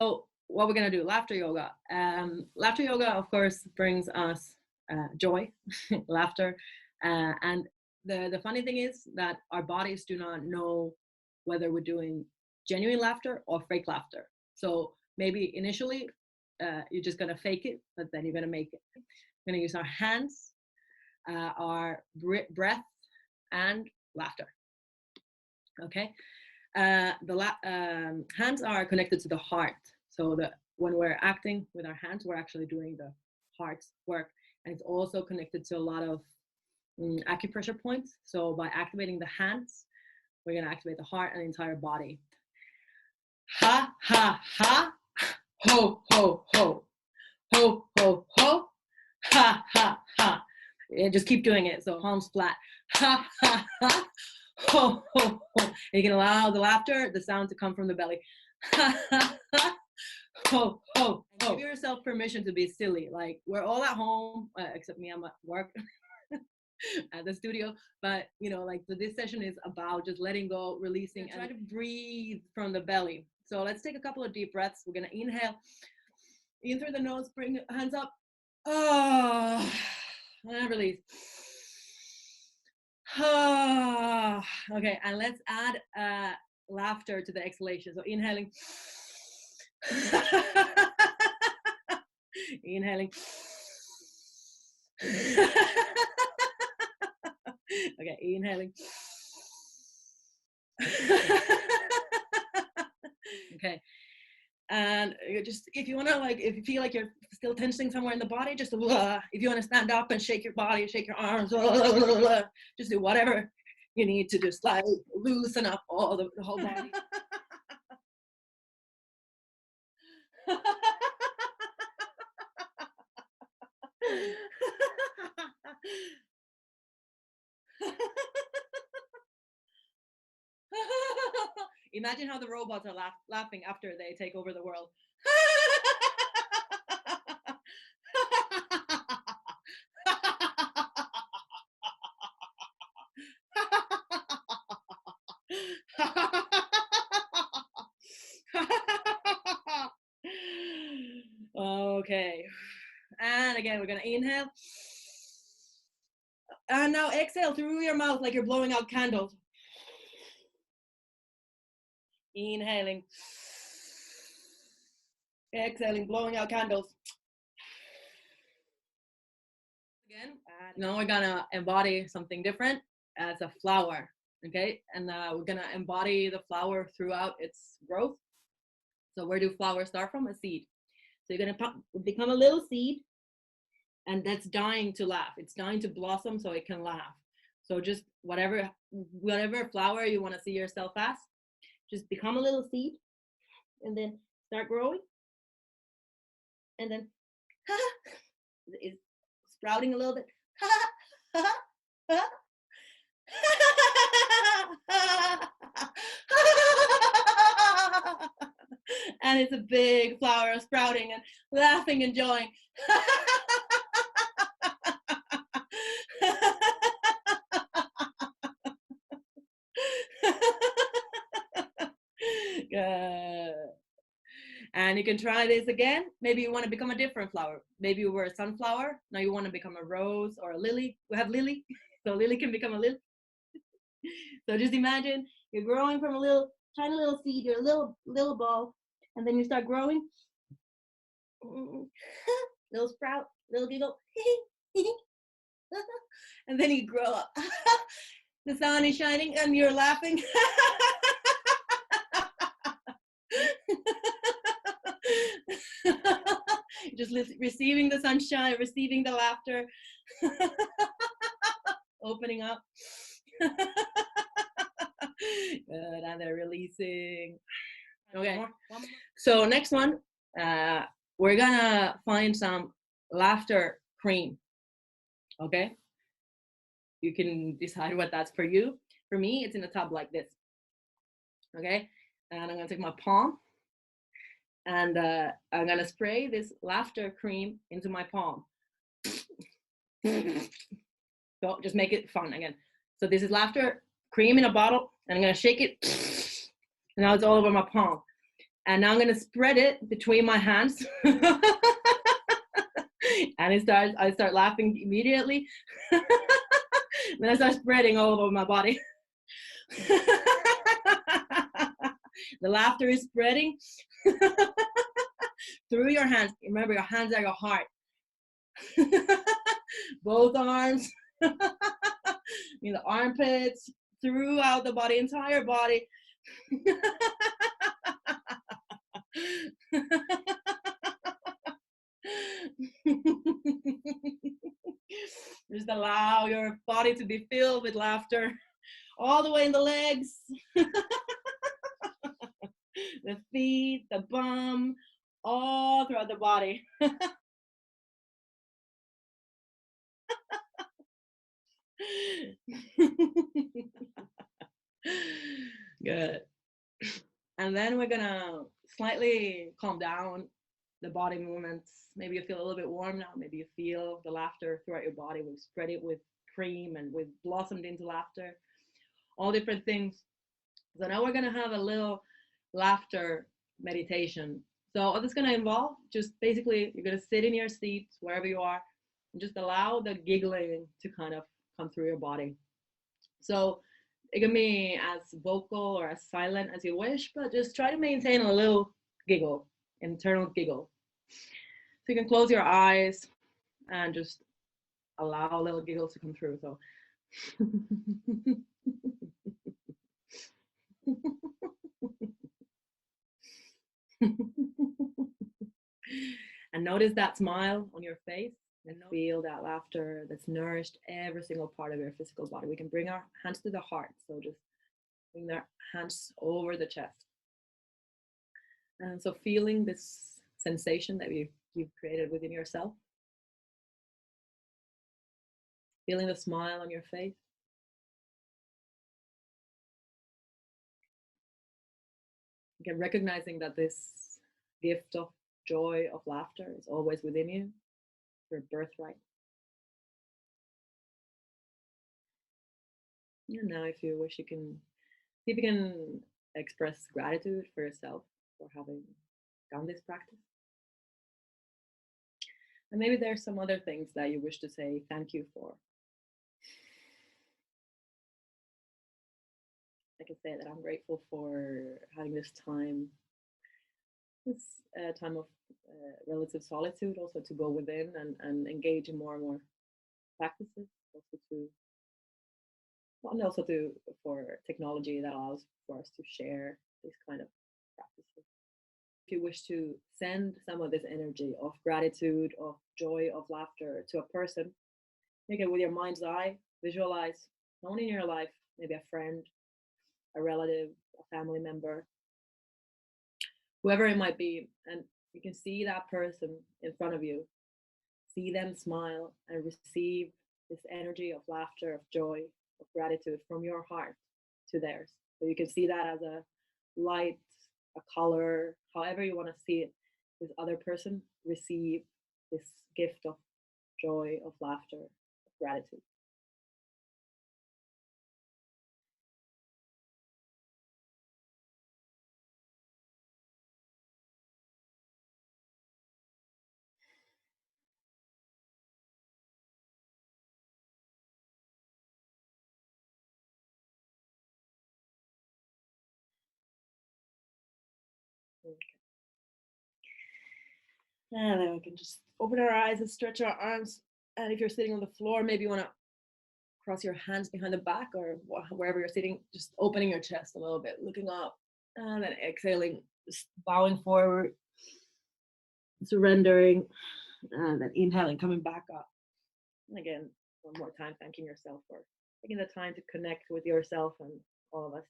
So what we're gonna do, laughter yoga. Laughter yoga, of course, brings us joy, laughter, and the funny thing is that our bodies do not know whether we're doing genuine laughter or fake laughter. So maybe initially you're just gonna fake it, but then you're gonna make it. We're gonna use our hands, our breath, and laughter. Okay. Hands are connected to the heart. So when we're acting with our hands, we're actually doing the heart's work. And it's also connected to a lot of acupressure points. So by activating the hands, we're going to activate the heart and the entire body. Ha, ha, ha. Ho, ho, ho. Ho, ho, ho. Ha, ha, ha. And just keep doing it. So palms flat. Ha, ha, ha. Ho, ho, ho. You can allow the laughter, the sound to come from the belly. Ha, ha, ha. Ho, ho, ho. Give yourself permission to be silly. Like, we're all at home, except me, I'm at work at the studio. But, you know, like, so this session is about just letting go, releasing, and try to breathe from the belly. So let's take a couple of deep breaths. We're going to inhale in through the nose, bring your hands up. Oh, and release. Okay, and let's add laughter to the exhalation. So inhaling. Inhaling. Okay, inhaling. Okay, and you just, if you want to, like, if you feel like you're still tensing somewhere in the body, just if you want to stand up and shake your body, shake your arms, just do whatever you need to just like loosen up all the whole body. Imagine how the robots are laughing after they take over the world. Okay, and again, we're gonna inhale. And now exhale through your mouth like you're blowing out candles. Inhaling. Exhaling, blowing out candles. Again, now we're gonna embody something different as a flower, okay? And we're gonna embody the flower throughout its growth. So where do flowers start from? A seed. So you're gonna become a little seed, and that's dying to laugh. It's dying to blossom so it can laugh. So just whatever flower you want to see yourself as, just become a little seed and then start growing. And then it's sprouting a little bit. And it's a big flower sprouting and laughing and enjoying. Good. And you can try this again. Maybe you want to become a different flower. Maybe you were a sunflower. Now you want to become a rose or a lily. We have lily. So lily can become a lily. So just imagine you're growing from a little, tiny little seed. You're a little ball. And then you start growing. Little sprout, little giggle. And then you grow up. The sun is shining and you're laughing. Just receiving the sunshine, receiving the laughter, opening up. Good, and they're releasing. Okay, so next one, we're gonna find some laughter cream. Okay, you can decide what that's for you. For me, it's in a tub like this. Okay, and I'm gonna take my palm and I'm gonna spray this laughter cream into my palm. So just make it fun again. So this is laughter cream in a bottle, and I'm gonna shake it. And now it's all over my palm. And now I'm going to spread it between my hands. And I start laughing immediately. Then I start spreading all over my body. The laughter is spreading through your hands. Remember, your hands are your heart. Both arms, the armpits, throughout the body, entire body. Just allow your body to be filled with laughter all the way in the legs, the feet, the bum, all throughout the body. Good. And then we're gonna slightly calm down the body movements. Maybe you feel a little bit warm now. Maybe you feel the laughter throughout your body. We've spread it with cream and we've blossomed into laughter, all different things. So now we're gonna have a little laughter meditation. So what it's gonna involve, just basically you're gonna sit in your seat, wherever you are, and just allow the giggling to kind of come through your body. So it can be as vocal or as silent as you wish, but just try to maintain a little giggle, internal giggle. So you can close your eyes and just allow a little giggle to come through. So and notice that smile on your face and feel that laughter that's nourished every single part of your physical body. We can bring our hands to the heart. So just bring their hands over the chest. And so feeling this sensation that you've created within yourself. Feeling the smile on your face. Again, recognizing that this gift of joy, of laughter is always within you, your birthright. And now if you wish, you can see if you can express gratitude for yourself for having done this practice. And maybe there's some other things that you wish to say thank you for. I can say that I'm grateful for having this time of relative solitude, also to go within and engage in more and more practices, for technology that allows for us to share these kind of practices. If you wish to send some of this energy of gratitude, of joy, of laughter to a person, you can, with your mind's eye, visualize someone in your life, maybe a friend, a relative, a family member, whoever it might be, and you can see that person in front of you, see them smile and receive this energy of laughter, of joy, of gratitude from your heart to theirs. So you can see that as a light, a color, however you want to see it. This other person receive this gift of joy, of laughter, of gratitude. Okay. And then we can just open our eyes and stretch our arms. And if you're sitting on the floor, maybe you want to cross your hands behind the back or wherever you're sitting, just opening your chest a little bit, looking up, and then exhaling, just bowing forward, surrendering, and then inhaling, coming back up. And again, one more time, thanking yourself for taking the time to connect with yourself and all of us.